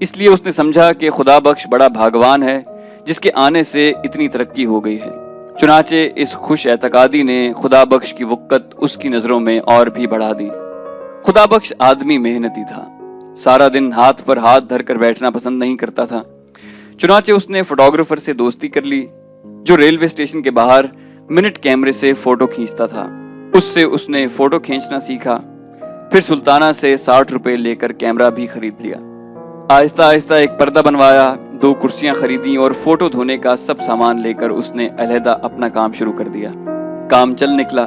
اس لیے اس نے سمجھا کہ خدا بخش بڑا بھاگوان ہے جس کے آنے سے اتنی ترقی ہو گئی ہے۔ چنانچہ اس خوش اعتقادی نے خدا بخش کی وقت اس کی نظروں میں اور بھی بڑھا دی۔ خدا بخش آدمی محنتی تھا، سارا دن ہاتھ پر ہاتھ دھر کر بیٹھنا پسند نہیں کرتا تھا۔ چنانچہ اس نے فوٹوگرافر سے دوستی کر لی جو ریلوے اسٹیشن کے باہر منٹ کیمرے سے فوٹو کھینچتا تھا۔ اس سے اس نے فوٹو کھینچنا سیکھا، پھر سلطانہ سے 60 روپے لے کر کیمرہ بھی خرید لیا۔ آہستہ آہستہ ایک پردہ بنوایا، 2 کرسیاں خریدیں اور فوٹو دھونے کا سب سامان لے کر اس نے علیحدہ اپنا کام شروع کر دیا۔ کام چل نکلا،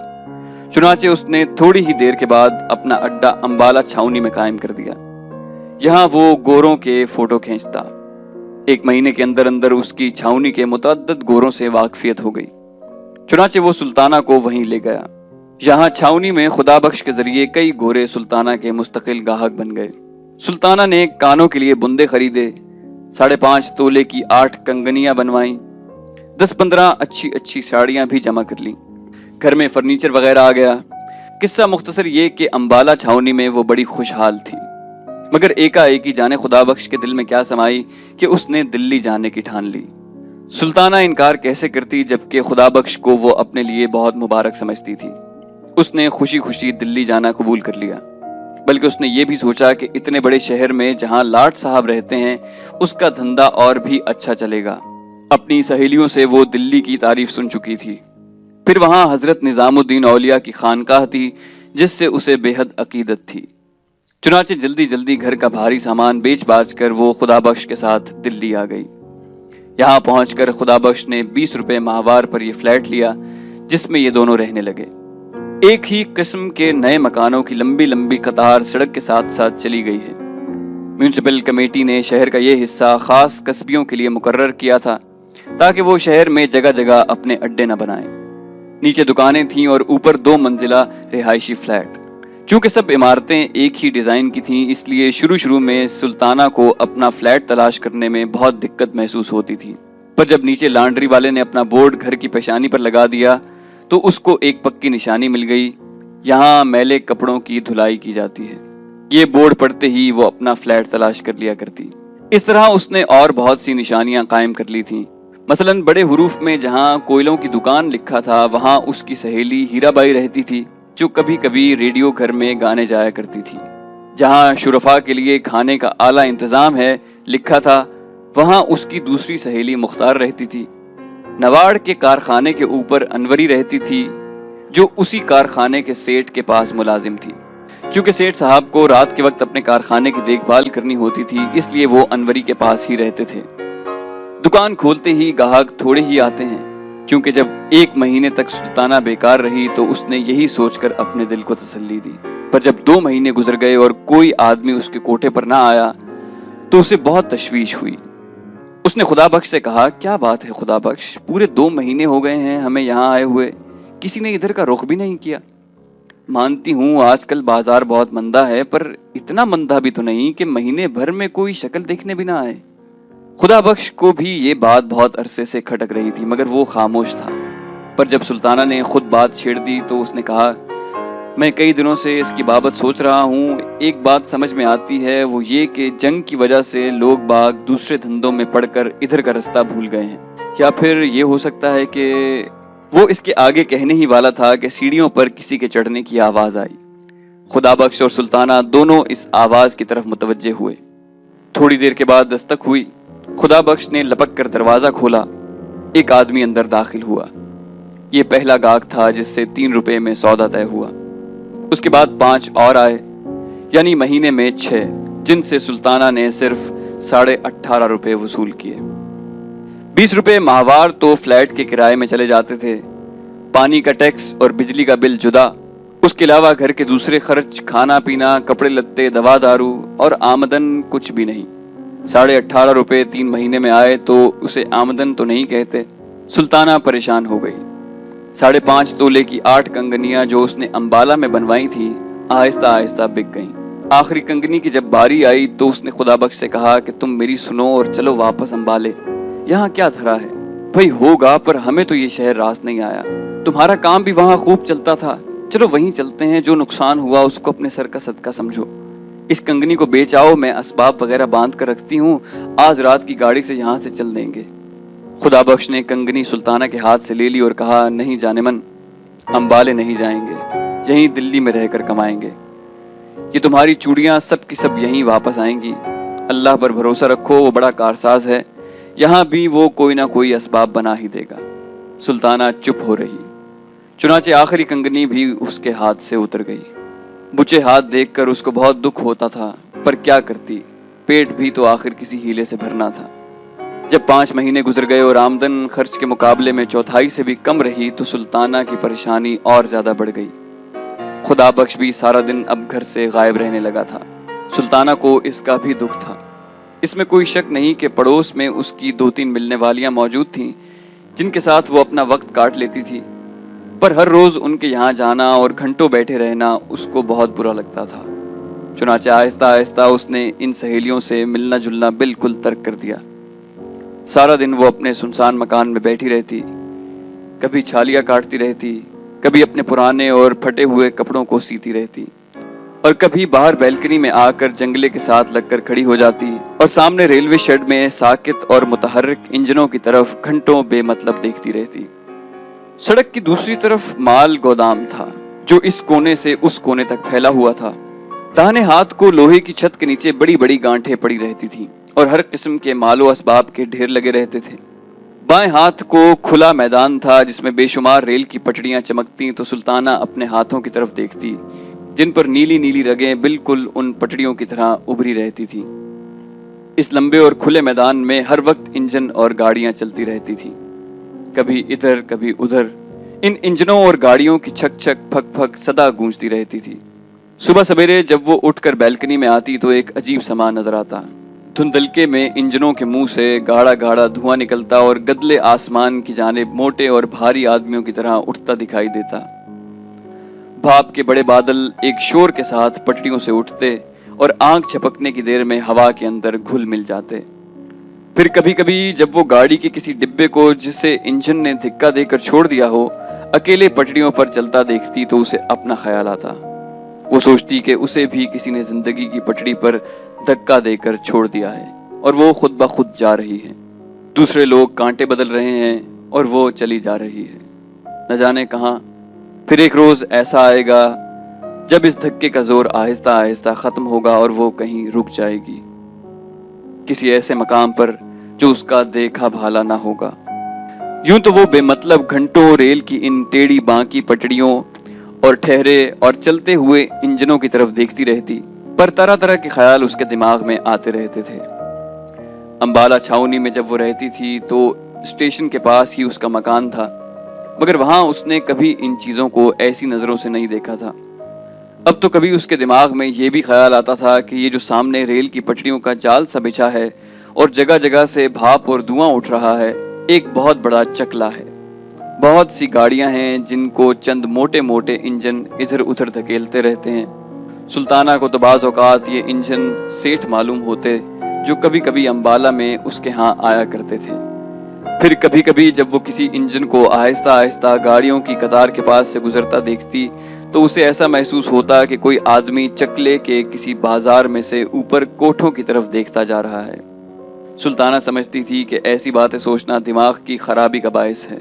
چنانچہ اس نے تھوڑی ہی دیر کے بعد اپنا اڈا امبالہ چھاؤنی میں قائم کر دیا۔ یہاں وہ گوروں کے فوٹو کھینچتا۔ 1 مہینے کے اندر اندر اس کی چھاؤنی کے متعدد گوروں سے واقفیت ہو گئی۔ چنانچہ وہ سلطانہ کو وہیں لے گیا۔ یہاں چھاؤنی میں خدا بخش کے ذریعے کئی گورے سلطانہ کے مستقل گاہک بن گئے۔ سلطانہ نے کانوں کے لیے بندے خریدے، 5.5 تولے کی 8 کنگنیاں بنوائیں، 10-15 اچھی ساڑیاں بھی جمع کر لیں۔ گھر میں فرنیچر وغیرہ آ گیا۔ قصہ مختصر یہ کہ امبالہ چھاؤنی میں وہ بڑی خوشحال تھی، مگر ایک ہی جانے خدا بخش کے دل میں کیا سمائی کہ اس نے دلی جانے کی ٹھان لی۔ سلطانہ انکار کیسے کرتی جبکہ خدا بخش کو وہ اپنے لیے بہت مبارک سمجھتی تھی۔ اس نے خوشی خوشی دلی جانا قبول کر لیا، بلکہ اس نے یہ بھی سوچا کہ اتنے بڑے شہر میں جہاں لاٹ صاحب رہتے ہیں اس کا دھندا اور بھی اچھا چلے گا۔ اپنی سہیلیوں سے وہ دلی کی تعریف سن چکی تھی۔ پھر وہاں حضرت نظام الدین اولیاء کی خانقاہ تھی جس سے اسے بے حد عقیدت تھی۔ چنانچہ جلدی گھر کا بھاری سامان بیچ باچ کر وہ خدا بخش کے ساتھ دلی آ گئی۔ یہاں پہنچ کر خدا بخش نے 20 روپے ماہوار پر یہ فلیٹ لیا جس میں یہ دونوں رہنے لگے۔ ایک ہی قسم کے نئے مکانوں کی لمبی قطار سڑک کے ساتھ ساتھ چلی گئی ہے۔ میونسپل کمیٹی نے شہر کا یہ حصہ خاص قصبیوں کے لیے مقرر کیا تھا تاکہ وہ شہر میں جگہ اپنے اڈے نہ بنائیں۔ نیچے دکانیں تھیں اور اوپر 2 منزلہ رہائشی فلیٹ۔ چونکہ سب عمارتیں ایک ہی ڈیزائن کی تھیں اس لیے شروع میں سلطانہ کو اپنا فلیٹ تلاش کرنے میں بہت دقت محسوس ہوتی تھی، پر جب نیچے لانڈری والے نے اپنا بورڈ گھر کی پیشانی پر لگا دیا تو اس کو ایک پکی نشانی مل گئی، یہاں میلے کپڑوں کی دھلائی کی جاتی ہے۔ یہ بورڈ پڑھتے ہی وہ اپنا فلیٹ تلاش کر لیا کرتی۔ اس طرح اس نے اور بہت سی نشانیاں قائم کر لی تھیں۔ مثلاً بڑے حروف میں جہاں کوئلوں کی دکان لکھا تھا وہاں اس کی سہیلی ہیرا بائی رہتی تھی جو کبھی ریڈیو گھر میں گانے جایا کرتی تھی۔ جہاں شرفاء کے لیے کھانے کا اعلیٰ انتظام ہے لکھا تھا وہاں اس کی دوسری سہیلی مختار رہتی تھی۔ نواڑ کے کارخانے کے اوپر انوری رہتی تھی جو اسی کارخانے کے سیٹ کے پاس ملازم تھی۔ چونکہ سیٹ صاحب کو رات کے وقت اپنے کارخانے کی دیکھ بھال کرنی ہوتی تھی اس لیے وہ انوری کے پاس ہی رہتے تھے۔ دکان کھولتے ہی گاہک تھوڑے ہی آتے ہیں۔ چونکہ جب 1 مہینے تک سلطانہ بیکار رہی تو اس نے یہی سوچ کر اپنے دل کو تسلی دی، پر جب 2 مہینے گزر گئے اور کوئی آدمی اس کے کوٹھے پر نہ آیا تو اسے بہت تشویش ہوئی۔ اس نے خدا بخش سے کہا، کیا بات ہے خدا بخش، پورے 2 مہینے ہو گئے ہیں ہمیں یہاں آئے ہوئے، کسی نے ادھر کا رخ بھی نہیں کیا۔ مانتی ہوں آج کل بازار بہت مندہ ہے، پر اتنا مندہ بھی تو نہیں کہ مہینے بھر میں کوئی شکل دیکھنے بھی نہ آئے۔ خدا بخش کو بھی یہ بات بہت عرصے سے کھٹک رہی تھی مگر وہ خاموش تھا، پر جب سلطانہ نے خود بات چھیڑ دی تو اس نے کہا، میں کئی دنوں سے اس کی بابت سوچ رہا ہوں، ایک بات سمجھ میں آتی ہے وہ یہ کہ جنگ کی وجہ سے لوگ باغ دوسرے دھندوں میں پڑ کر ادھر کا رستہ بھول گئے ہیں، یا پھر یہ ہو سکتا ہے کہ وہ اس کے آگے کہنے ہی والا تھا کہ سیڑھیوں پر کسی کے چڑھنے کی آواز آئی۔ خدا بخش اور سلطانہ دونوں اس آواز کی طرف متوجہ ہوئے۔ تھوڑی دیر کے بعد دستک ہوئی، خدا بخش نے لپک کر دروازہ کھولا، ایک آدمی اندر داخل ہوا۔ یہ پہلا گاہک تھا جس سے 3 روپے میں سودا طے ہوا۔ اس کے بعد 5 اور آئے، یعنی مہینے میں 6، جن سے سلطانہ نے صرف 18.5 روپے وصول کیے۔ 20 روپے ماہوار تو فلیٹ کے کرائے میں چلے جاتے تھے، پانی کا ٹیکس اور بجلی کا بل جدا، اس کے علاوہ گھر کے دوسرے خرچ، کھانا پینا، کپڑے لتے، دوا دارو اور آمدن کچھ بھی نہیں۔ 18.5 روپے 3 مہینے میں آئے تو اسے آمدن تو نہیں کہتے۔ سلطانہ پریشان ہو گئی۔ 5.5 تولے کی 8 کنگنیاں جو اس نے امبالہ میں بنوائی تھی آہستہ آہستہ بک گئیں۔ آخری کنگنی کی جب باری آئی تو اس نے خدا بخش سے کہا کہ تم میری سنو اور چلو واپس امبالے، یہاں کیا دھرا ہے؟ بھئی ہوگا پر ہمیں تو یہ شہر راس نہیں آیا، تمہارا کام بھی وہاں خوب چلتا تھا، چلو وہیں چلتے ہیں، جو نقصان ہوا اس کو اپنے سر کا صدقہ سمجھو۔ اس کنگنی کو بیچ آؤ، میں اسباب وغیرہ باندھ کر رکھتی ہوں، آج رات کی گاڑی سے یہاں سے چل دیں گے۔ خدا بخش نے کنگنی سلطانہ کے ہاتھ سے لے لی اور کہا، نہیں جان من، امبالے نہیں جائیں گے، یہیں دلی میں رہ کر کمائیں گے۔ یہ تمہاری چوڑیاں سب کی سب یہیں واپس آئیں گی، اللہ پر بھروسہ رکھو، وہ بڑا کارساز ہے، یہاں بھی وہ کوئی نہ کوئی اسباب بنا ہی دے گا۔ سلطانہ چپ ہو رہی، چنانچہ آخری کنگنی بھی اس کے ہاتھ سے اتر گئی۔ بچے ہاتھ دیکھ کر اس کو بہت دکھ ہوتا تھا، پر کیا کرتی، پیٹ بھی تو آخر کسی ہیلے سے بھرنا تھا۔ جب 5 مہینے گزر گئے اور آمدن خرچ کے مقابلے میں چوتھائی سے بھی کم رہی تو سلطانہ کی پریشانی اور زیادہ بڑھ گئی۔ خدا بخش بھی سارا دن اب گھر سے غائب رہنے لگا تھا۔ سلطانہ کو اس کا بھی دکھ تھا۔ اس میں کوئی شک نہیں کہ پڑوس میں اس کی 2-3 ملنے والیاں موجود تھیں جن کے ساتھ وہ اپنا وقت کاٹ لیتی تھی، پر ہر روز ان کے یہاں جانا اور گھنٹوں بیٹھے رہنا اس کو بہت برا لگتا تھا۔ چنانچہ آہستہ آہستہ اس نے ان سہیلیوں سے ملنا جلنا بالکل ترک کر دیا۔ سارا دن وہ اپنے سنسان مکان میں بیٹھی رہتی، کبھی چھالیاں کاٹتی رہتی، کبھی اپنے پرانے اور پھٹے ہوئے کپڑوں کو سیتی رہتی، اور کبھی باہر بیلکنی میں آ کر جنگلے کے ساتھ لگ کر کھڑی ہو جاتی اور سامنے ریلوے شیڈ میں ساکت اور متحرک انجنوں کی طرف گھنٹوں بے مطلب دیکھتی رہتی۔ سڑک کی دوسری طرف مال گودام تھا جو اس کونے سے اس کونے تک پھیلا ہوا تھا۔ داہنے ہاتھ کو لوہے کی چھت کے نیچے بڑی بڑی گانٹھیں پڑی رہتی تھیں اور ہر قسم کے مال و اسباب کے ڈھیر لگے رہتے تھے۔ بائیں ہاتھ کو کھلا میدان تھا جس میں بے شمار ریل کی پٹڑیاں چمکتیں تو سلطانہ اپنے ہاتھوں کی طرف دیکھتی جن پر نیلی نیلی رگیں بالکل ان پٹڑیوں کی طرح ابھری رہتی تھیں۔ اس لمبے اور کھلے میدان میں ہر وقت انجن اور گاڑیاں چلتی رہتی تھیں، کبھی ادھر کبھی ادھر۔ ان انجنوں اور گاڑیوں کی چھک چھک پھک پھک صدا گونجتی رہتی تھی۔ صبح سویرے جب وہ اٹھ کر بیلکنی میں آتی تو ایک عجیب سما نظر آتا۔ دھندلکے میں انجنوں کے منہ سے گاڑھا گاڑھا دھواں نکلتا اور گدلے آسمان کی جانب موٹے اور بھاری آدمیوں کی طرح اٹھتا دکھائی دیتا۔ بھاپ کے بڑے بادل ایک شور کے ساتھ پٹڑیوں سے اٹھتے اور آنکھ جھپکنے کی دیر میں ہوا کے اندر گھل مل جاتے۔ پھر کبھی کبھی جب وہ گاڑی کے کسی ڈبے کو جسے انجن نے دھکا دے کر چھوڑ دیا ہو اکیلے پٹڑیوں پر چلتا دیکھتی تو اسے اپنا خیال آتا۔ وہ سوچتی کہ اسے بھی کسی نے زندگی کی پٹڑی پر دھکا دے کر چھوڑ دیا ہے اور وہ خود بخود جا رہی ہے۔ دوسرے لوگ کانٹے بدل رہے ہیں اور وہ چلی جا رہی ہے، نہ جانے کہاں۔ پھر ایک روز ایسا آئے گا جب اس دھکے کا زور آہستہ آہستہ ختم ہوگا اور وہ کہیں رک جائے گی، کسی ایسے مقام پر جو اس کا دیکھا بھالا نہ ہوگا۔ یوں تو وہ بے مطلب گھنٹوں ریل کی ان ٹیڑھی بانکی پٹڑیوں اور ٹھہرے اور چلتے ہوئے انجنوں کی طرف دیکھتی رہتی، پر طرح طرح کے خیال اس کے دماغ میں آتے رہتے تھے۔ امبالہ چھاؤنی میں جب وہ رہتی تھی تو اسٹیشن کے پاس ہی اس کا مکان تھا، مگر وہاں اس نے کبھی ان چیزوں کو ایسی نظروں سے نہیں دیکھا تھا۔ اب تو کبھی اس کے دماغ میں یہ بھی خیال آتا تھا کہ یہ جو سامنے ریل کی پٹڑیوں کا جال سا بچھا ہے اور جگہ جگہ سے بھاپ اور دھواں اٹھ رہا ہے، ایک بہت بڑا چکلا ہے۔ بہت سی گاڑیاں ہیں جن کو چند موٹے موٹے انجن ادھر ادھر دھکیلتے رہتے ہیں۔ سلطانہ کو تو بعض اوقات یہ انجن سیٹھ معلوم ہوتے جو کبھی کبھی امبالہ میں اس کے ہاں آیا کرتے تھے۔ پھر کبھی کبھی جب وہ کسی انجن کو آہستہ آہستہ گاڑیوں کی قطار کے پاس سے گزرتا دیکھتی تو اسے ایسا محسوس ہوتا کہ کوئی آدمی چکلے کے کسی بازار میں سے اوپر کوٹھوں کی طرف دیکھتا جا رہا ہے۔ سلطانہ سمجھتی تھی کہ ایسی باتیں سوچنا دماغ کی خرابی کا باعث ہے۔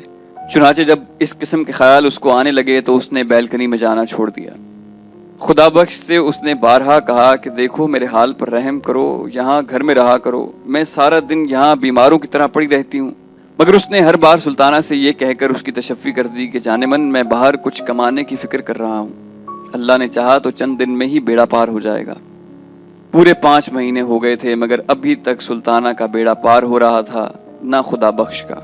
چنانچہ جب اس قسم کے خیال اس کو آنے لگے تو اس نے بیلکنی میں جانا چھوڑ دیا۔ خدا بخش سے اس نے بارہا کہا کہ دیکھو میرے حال پر رحم کرو، یہاں گھر میں رہا کرو، میں سارا دن یہاں بیماروں کی طرح پڑی رہتی ہوں۔ مگر اس نے ہر بار سلطانہ سے یہ کہہ کر اس کی تشفی کر دی کہ جان من میں باہر کچھ کمانے کی فکر کر رہا ہوں، اللہ نے چاہا تو چند دن میں ہی بیڑا پار ہو جائے گا۔ پورے 5 مہینے ہو گئے تھے مگر ابھی تک سلطانہ کا بیڑا پار ہو رہا تھا، نہ خدا بخش کا۔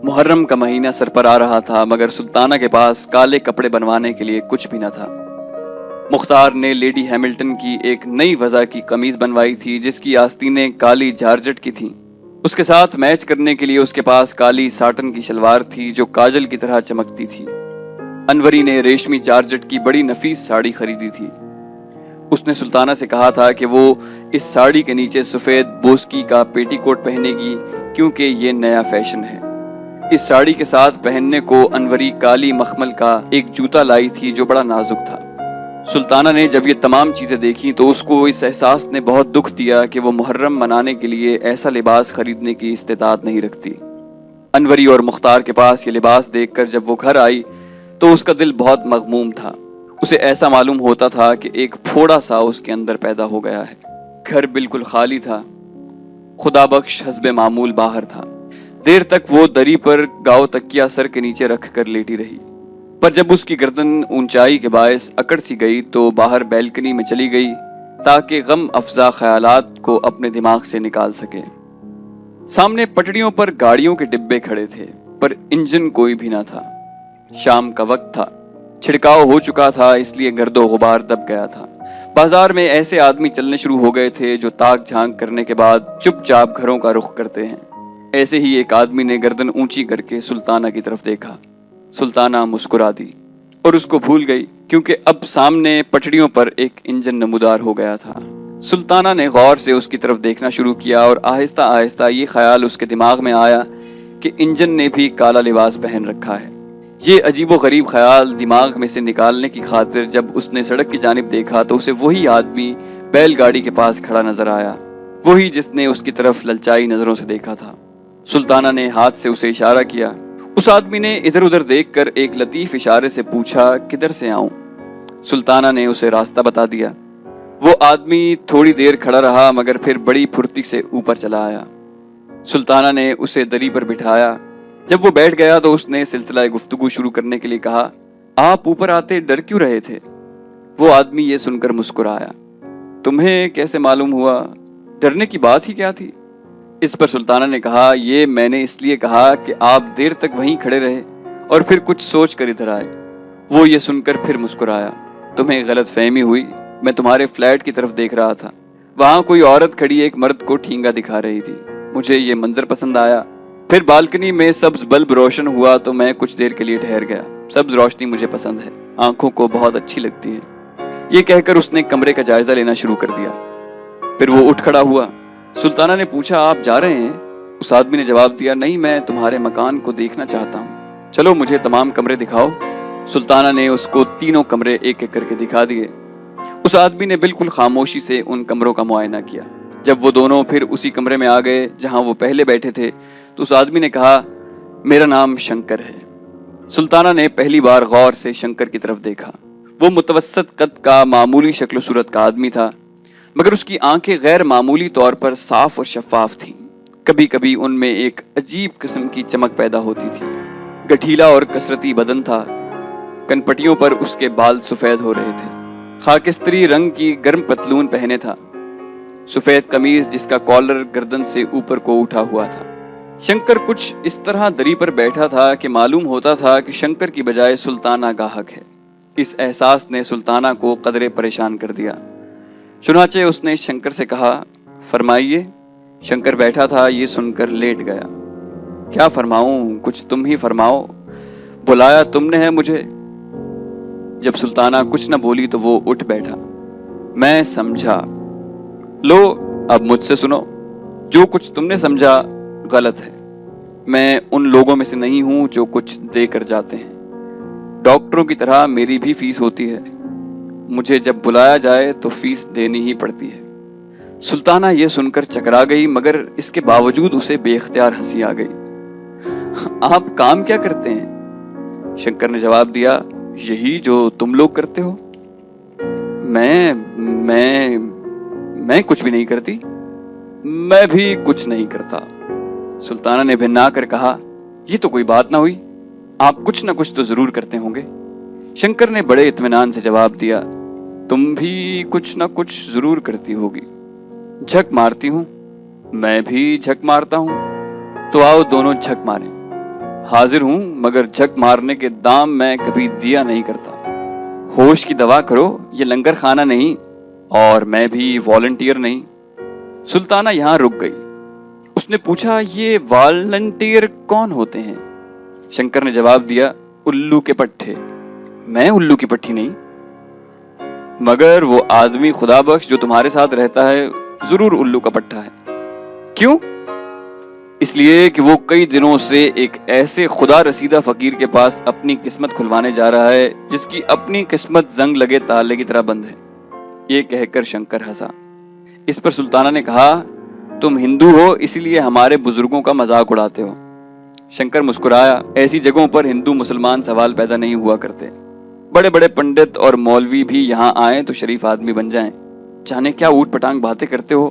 محرم کا مہینہ سر پر آ رہا تھا مگر سلطانہ کے پاس کالے کپڑے بنوانے کے لیے کچھ بھی نہ تھا۔ مختار نے لیڈی ہیملٹن کی ایک نئی وضع کی قمیض بنوائی تھی جس کی آستینیں کالی جارجٹ کی تھیں۔ اس کے ساتھ میچ کرنے کے لیے اس کے پاس کالی ساٹن کی شلوار تھی جو کاجل کی طرح چمکتی تھی۔ انوری نے ریشمی جارجٹ کی بڑی نفیس ساڑی خریدی تھی۔ اس نے سلطانہ سے کہا تھا کہ وہ اس ساڑی کے نیچے سفید بوسکی کا پیٹی کوٹ پہنے گی کیونکہ یہ نیا فیشن ہے۔ اس ساڑی کے ساتھ پہننے کو انوری کالی مخمل کا ایک جوتا لائی تھی جو بڑا نازک تھا۔ سلطانہ نے جب یہ تمام چیزیں دیکھی تو اس کو اس احساس نے بہت دکھ دیا کہ وہ محرم منانے کے لیے ایسا لباس خریدنے کی استطاعت نہیں رکھتی۔ انوری اور مختار کے پاس یہ لباس دیکھ کر جب وہ گھر آئی تو اس کا دل بہت مغموم تھا۔ اسے ایسا معلوم ہوتا تھا کہ ایک پھوڑا سا اس کے اندر پیدا ہو گیا ہے۔ گھر بالکل خالی تھا، خدا بخش حسب معمول باہر تھا۔ دیر تک وہ دری پر گاؤ تکیا سر کے نیچے رکھ کر لیٹی رہی، پر جب اس کی گردن اونچائی کے باعث اکڑ سی گئی تو باہر بیلکنی میں چلی گئی تاکہ غم افزا خیالات کو اپنے دماغ سے نکال سکے۔ سامنے پٹڑیوں پر گاڑیوں کے ڈبے کھڑے تھے، پر انجن کوئی بھی نہ تھا۔ شام کا وقت تھا، چھڑکاؤ ہو چکا تھا، اس لیے گرد و غبار دب گیا تھا۔ بازار میں ایسے آدمی چلنے شروع ہو گئے تھے جو تاک جھانک کرنے کے بعد چپ چاپ گھروں کا رخ کرتے ہیں۔ ایسے ہی ایک آدمی نے گردن اونچی کر کے سلطانہ کی طرف دیکھا۔ سلطانہ مسکرا دی اور اس کو بھول گئی، کیونکہ اب سامنے پٹڑیوں پر ایک انجن نمودار ہو گیا تھا۔ سلطانہ نے غور سے اس کی طرف دیکھنا شروع کیا اور آہستہ آہستہ یہ خیال اس کے دماغ میں آیا کہ انجن نے بھی کالا لباس پہن رکھا ہے۔ یہ عجیب و غریب خیال دماغ میں سے نکالنے کی خاطر جب اس نے سڑک کی جانب دیکھا تو اسے وہی آدمی بیل گاڑی کے پاس کھڑا نظر آیا، وہی جس نے اس کی طرف للچائی نظروں سے دیکھا تھا۔ سلطانہ نے ہاتھ سے اسے اشارہ کیا۔ اس آدمی نے ادھر ادھر دیکھ کر ایک لطیف اشارے سے پوچھا، کدھر سے آؤں؟ سلطانہ نے اسے راستہ بتا دیا۔ وہ آدمی تھوڑی دیر کھڑا رہا مگر پھر بڑی پھرتی سے اوپر چلا آیا۔ سلطانہ نے اسے دری پر بٹھایا۔ جب وہ بیٹھ گیا تو اس نے سلسلہ گفتگو شروع کرنے کے لیے کہا، آپ اوپر آتے ڈر کیوں رہے تھے؟ وہ آدمی یہ سن کر مسکرایا۔ تمہیں کیسے معلوم ہوا؟ ڈرنے کی بات ہی کیا تھی؟ اس پر سلطانہ نے کہا، یہ میں نے اس لیے کہا کہ آپ دیر تک وہیں کھڑے رہے اور پھر کچھ سوچ کر ادھر آئے۔ وہ یہ سن کر پھر مسکرایا۔ تمہیں غلط فہمی ہوئی، میں تمہارے فلیٹ کی طرف دیکھ رہا تھا۔ وہاں کوئی عورت کھڑی ایک مرد کو ٹھینگا دکھا رہی تھی۔ مجھے یہ منظر پسند آیا۔ پھر بالکنی میں سبز بلب روشن ہوا تو میں کچھ دیر کے لیے ٹھہر گیا۔ سبز روشنی مجھے پسند ہے، آنکھوں کو بہت اچھی لگتی ہے۔ یہ کہہ کر اس نے کمرے کا جائزہ لینا شروع کر دیا۔ پھر وہ اٹھ کھڑا ہوا۔ سلطانہ نے پوچھا، آپ جا رہے ہیں؟ اس آدمی نے جواب دیا، نہیں، میں تمہارے مکان کو دیکھنا چاہتا ہوں۔ چلو مجھے تمام کمرے دکھاؤ۔ سلطانہ نے اس کو تینوں کمرے ایک ایک کر کے دکھا دیے۔ اس آدمی نے بالکل خاموشی سے ان کمروں کا معائنہ کیا۔ جب وہ دونوں پھر اسی کمرے میں آ گئے جہاں وہ پہلے بیٹھے تھے تو اس آدمی نے کہا، میرا نام شنکر ہے۔ سلطانہ نے پہلی بار غور سے شنکر کی طرف دیکھا۔ وہ متوسط قد کا معمولی شکل و صورت کا آدمی تھا، مگر اس کی آنکھیں غیر معمولی طور پر صاف اور شفاف تھیں۔ کبھی کبھی ان میں ایک عجیب قسم کی چمک پیدا ہوتی تھی۔ گٹھیلا اور کثرتی بدن تھا، کنپٹیوں پر اس کے بال سفید ہو رہے تھے۔ خاکستری رنگ کی گرم پتلون پہنے تھا، سفید قمیض جس کا کالر گردن سے اوپر کو اٹھا ہوا تھا۔ شنکر کچھ اس طرح دری پر بیٹھا تھا کہ معلوم ہوتا تھا کہ شنکر کی بجائے سلطانہ گاہک ہے۔ اس احساس نے سلطانہ کو قدرے پریشان کر دیا۔ چنانچہ اس نے شنکر سے کہا، فرمائیے۔ شنکر بیٹھا تھا، یہ سن کر لیٹ گیا۔ کیا فرماؤں؟ کچھ تم ہی فرماؤ، بلایا تم نے ہے مجھے۔ جب سلطانہ کچھ نہ بولی تو وہ اٹھ بیٹھا۔ میں سمجھا۔ لو اب مجھ سے سنو، جو کچھ تم نے سمجھا غلط ہے۔ میں ان لوگوں میں سے نہیں ہوں جو کچھ دے کر جاتے ہیں۔ ڈاکٹروں کی طرح میری بھی فیس ہوتی ہے، مجھے جب بلایا جائے تو فیس دینی ہی پڑتی ہے۔ سلطانہ یہ سن کر چکرا گئی، مگر اس کے باوجود اسے بے اختیار ہنسی آ گئی۔ آپ کام کیا کرتے ہیں؟ شنکر نے جواب دیا، یہی جو تم لوگ کرتے ہو۔ میں کچھ بھی نہیں کرتی۔ میں بھی کچھ نہیں کرتا۔ سلطانہ نے بھنا کر کہا، یہ تو کوئی بات نہ ہوئی، آپ کچھ نہ کچھ تو ضرور کرتے ہوں گے۔ شنکر نے بڑے اطمینان سے جواب دیا، تم بھی کچھ نہ کچھ ضرور کرتی ہوگی۔ جھک مارتی ہوں۔ میں بھی جھک مارتا ہوں۔ تو آؤ دونوں جھک ماریں۔ حاضر ہوں، مگر جھک مارنے کے دام میں کبھی دیا نہیں کرتا۔ ہوش کی دوا کرو، یہ لنگر خانہ نہیں اور میں بھی والنٹیئر نہیں۔ سلطانہ یہاں رک گئی۔ اس نے پوچھا، یہ والنٹیئر کون ہوتے ہیں؟ شنکر نے جواب دیا، الو کے پٹھے۔ میں الو کی پٹھی نہیں، مگر وہ آدمی خدا بخش جو تمہارے ساتھ رہتا ہے ضرور الو کا پٹھا ہے۔ کیوں؟ اس لیے کہ وہ کئی دنوں سے ایک ایسے خدا رسیدہ فقیر کے پاس اپنی قسمت کھلوانے جا رہا ہے جس کی اپنی قسمت زنگ لگے تالے کی طرح بند ہے۔ یہ کہہ کر شنکر ہنسا۔ اس پر سلطانہ نے کہا، تم ہندو ہو اس لیے ہمارے بزرگوں کا مذاق اڑاتے ہو۔ شنکر مسکرایا، ایسی جگہوں پر ہندو مسلمان سوال پیدا نہیں ہوا کرتے، بڑے بڑے پنڈت اور مولوی بھی یہاں آئیں تو شریف آدمی بن جائیں، جانے کیا اوٹ پٹانگ باتیں کرتے ہو،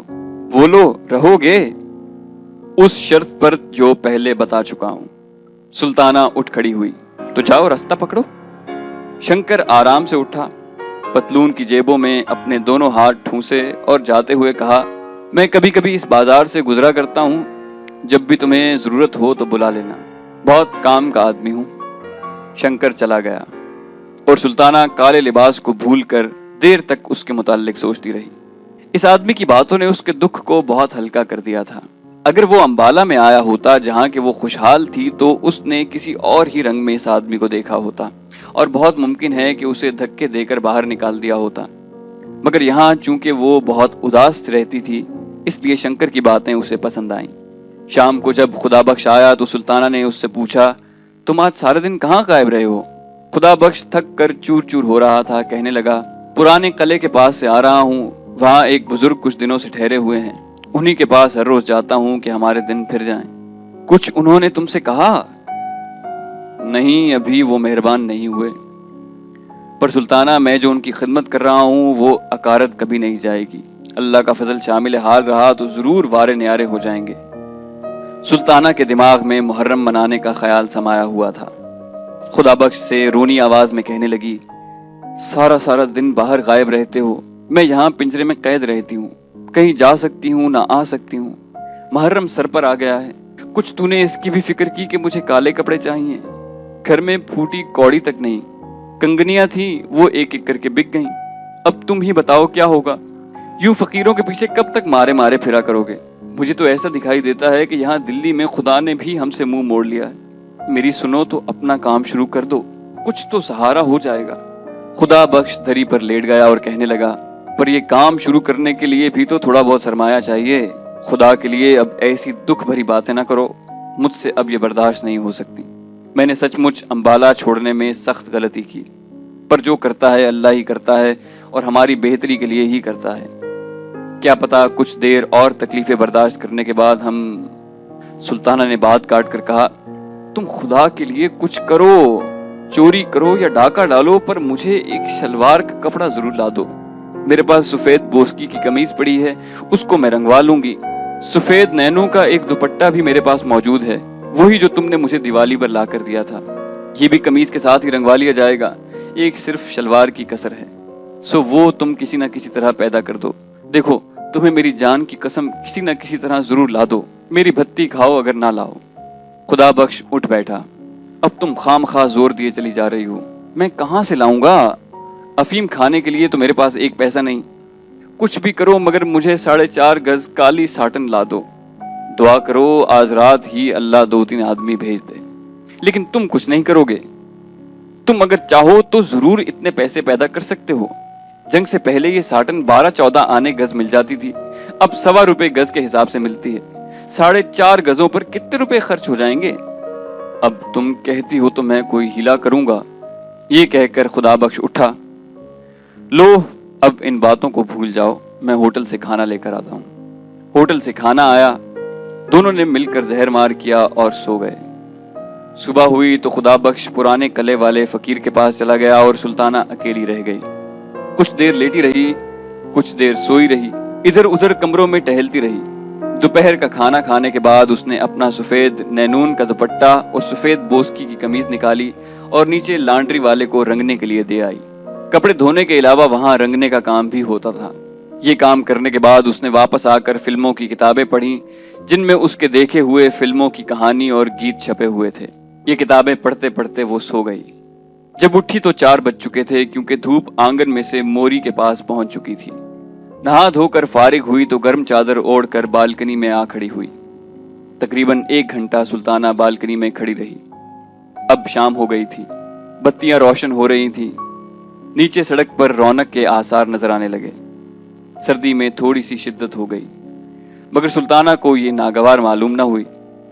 بولو رہو گے اس شرط پر جو پہلے بتا چکا ہوں۔ سلطانہ اٹھ کھڑی ہوئی، تو جاؤ راستہ پکڑو۔ شنکر آرام سے اٹھا، پتلون کی جیبوں میں اپنے دونوں ہاتھ ٹھونسے اور جاتے ہوئے کہا، میں کبھی کبھی اس بازار سے گزرا کرتا ہوں، جب بھی تمہیں ضرورت ہو تو بلا لینا، بہت کام کا آدمی ہوں۔ شنکر چلا گیا اور سلطانہ کالے لباس کو بھول کر دیر تک اس کے متعلق سوچتی رہی۔ اس آدمی کی باتوں نے اس کے دکھ کو بہت ہلکا کر دیا تھا۔ اگر وہ امبالہ میں آیا ہوتا جہاں کہ وہ خوشحال تھی تو اس نے کسی اور ہی رنگ میں اس آدمی کو دیکھا ہوتا اور بہت ممکن ہے کہ اسے دھکے دے کر باہر نکال دیا ہوتا، مگر یہاں چونکہ وہ بہت اداس رہتی تھی اس لیے شنکر کی باتیں اسے پسند آئیں۔ شام کو جب خدا بخش آیا تو سلطانہ نے اس سے پوچھا، تم آج سارے دن کہاں غائب رہے ہو؟ خدا بخش تھک کر چور چور ہو رہا تھا، کہنے لگا، پرانے قلعے کے پاس سے آ رہا ہوں، وہاں ایک بزرگ کچھ دنوں سے ٹھہرے ہوئے ہیں، انہی کے پاس ہر روز جاتا ہوں کہ ہمارے دن پھر جائیں۔ کچھ انہوں نے تم سے کہا؟ نہیں، ابھی وہ مہربان نہیں ہوئے، پر سلطانہ میں جو ان کی خدمت کر رہا ہوں وہ اکارت کبھی نہیں جائے گی، اللہ کا فضل شامل حال رہا تو ضرور وارے نیارے ہو جائیں گے۔ سلطانہ کے دماغ میں محرم منانے کا خیال سمایا ہوا تھا۔ خدا بخش سے رونی آواز میں کہنے لگی، سارا دن باہر غائب رہتے ہو، میں یہاں پنجرے میں قید رہتی ہوں، کہیں جا سکتی ہوں نہ آ سکتی ہوں، محرم سر پر آ گیا ہے، کچھ تو نے اس کی بھی فکر کی کہ مجھے کالے کپڑے چاہیے؟ گھر میں پھوٹی کوڑی تک نہیں، کنگنیاں تھیں وہ ایک ایک کر کے بک گئیں، اب تم ہی بتاؤ کیا ہوگا؟ یوں فقیروں کے پیچھے کب تک مارے پھرا کرو گے؟ مجھے تو ایسا دکھائی دیتا ہے کہ یہاں دلی میں خدا نے بھی ہم سے منہ موڑ لیا ہے، میری سنو تو اپنا کام شروع کر دو، کچھ تو سہارا ہو جائے گا۔ خدا بخش دری پر لیٹ گیا اور کہنے لگا، پر یہ کام شروع کرنے کے لیے بھی تو تھوڑا بہت سرمایہ چاہیے، خدا کے لیے اب ایسی دکھ بھری باتیں نہ کرو، مجھ سے اب یہ برداشت نہیں ہو سکتی، میں نے سچ مچ امبالہ چھوڑنے میں سخت غلطی کی، پر جو کرتا ہے اللہ ہی کرتا ہے اور ہماری بہتری کے لیے ہی کرتا ہے، کیا پتا کچھ دیر اور تکلیفیں برداشت کرنے کے بعد ہم۔ سلطانہ نے بات کاٹ کر کہا، تم خدا کے لیے کچھ کرو، چوری کرو یا ڈاکہ ڈالو، پر مجھے ایک شلوار کا کپڑا ضرور لا دو، میرے پاس سفید بوسکی کی قمیض پڑی ہے، اس کو میں رنگوا لوں گی، سفید نینوں کا ایک دوپٹہ بھی میرے پاس موجود ہے، وہی جو تم نے مجھے دیوالی پر لا کر دیا تھا، یہ بھی قمیض کے ساتھ ہی رنگوا لیا جائے گا، ایک صرف شلوار کی کسر ہے، سو وہ تم کسی نہ کسی طرح پیدا کر دو، دیکھو تمہیں میری جان کی قسم کسی نہ کسی طرح ضرور لا دو، میری بھتی کھاؤ اگر نہ لاؤ۔ خدا بخش اٹھ بیٹھا، اب تم خام خواہ زور دیے چلی جا رہی ہو، میں کہاں سے لاؤں گا؟ افیم کھانے کے لیے تو میرے پاس ایک پیسہ نہیں، کچھ بھی کرو مگر مجھے 4.5 گز کالی ساٹن لا دو، دعا کرو آج رات ہی اللہ 2-3 آدمی بھیج دے، لیکن تم کچھ نہیں کرو گے، تم اگر چاہو تو ضرور اتنے پیسے پیدا کر سکتے ہو، جنگ سے پہلے یہ ساٹن 12-14 آنے گز مل جاتی تھی، اب 1.25 روپے گز کے حساب سے ملتی ہے، 4.5 گزوں پر کتنے روپے خرچ ہو جائیں گے؟ اب تم کہتی ہو تو میں کوئی ہیلا کروں گا۔ یہ کہہ کر خدا بخش اٹھا، لو اب ان باتوں کو بھول جاؤ، میں ہوٹل سے کھانا لے کر آتا ہوں۔ ہوٹل سے کھانا آیا، دونوں نے مل کر زہر مار کیا اور سو گئے۔ صبح ہوئی تو خدا بخش پرانے قلعے والے فقیر کے پاس چلا گیا اور سلطانہ اکیلی رہ گئی، کچھ دیر لیٹی رہی، کچھ دیر سوئی رہی، ادھر ادھر کمروں میں ٹہلتی رہی۔ دوپہر کا کھانا کھانے کے بعد اس نے اپنا سفید نینون کا دوپٹہ اور سفید بوسکی کی قمیض نکالی اور نیچے لانڈری والے کو رنگنے کے لیے دے آئی۔ کپڑے دھونے کے علاوہ وہاں رنگنے کا کام بھی ہوتا تھا۔ یہ کام کرنے کے بعد اس نے واپس آ کر فلموں کی کتابیں پڑھیں جن میں اس کے دیکھے ہوئے فلموں کی کہانی اور گیت چھپے ہوئے تھے۔ یہ کتابیں پڑھتے پڑھتے وہ سو گئی۔ جب اٹھی تو 4 بج چکے تھے کیونکہ دھوپ آنگن میں سے موری کے پاس پہنچ چکی تھی۔ نہا دھو کر فارغ ہوئی تو گرم چادر اوڑھ کر بالکنی میں آ کھڑی ہوئی۔ تقریباً 1 گھنٹہ سلطانہ بالکنی میں کھڑی رہی۔ اب شام ہو گئی تھی، بتیاں روشن ہو رہی تھیں، نیچے سڑک پر رونق کے آثار نظر آنے لگے۔ سردی میں تھوڑی سی شدت ہو گئی، مگر سلطانہ کو یہ ناگوار معلوم نہ ہوئی۔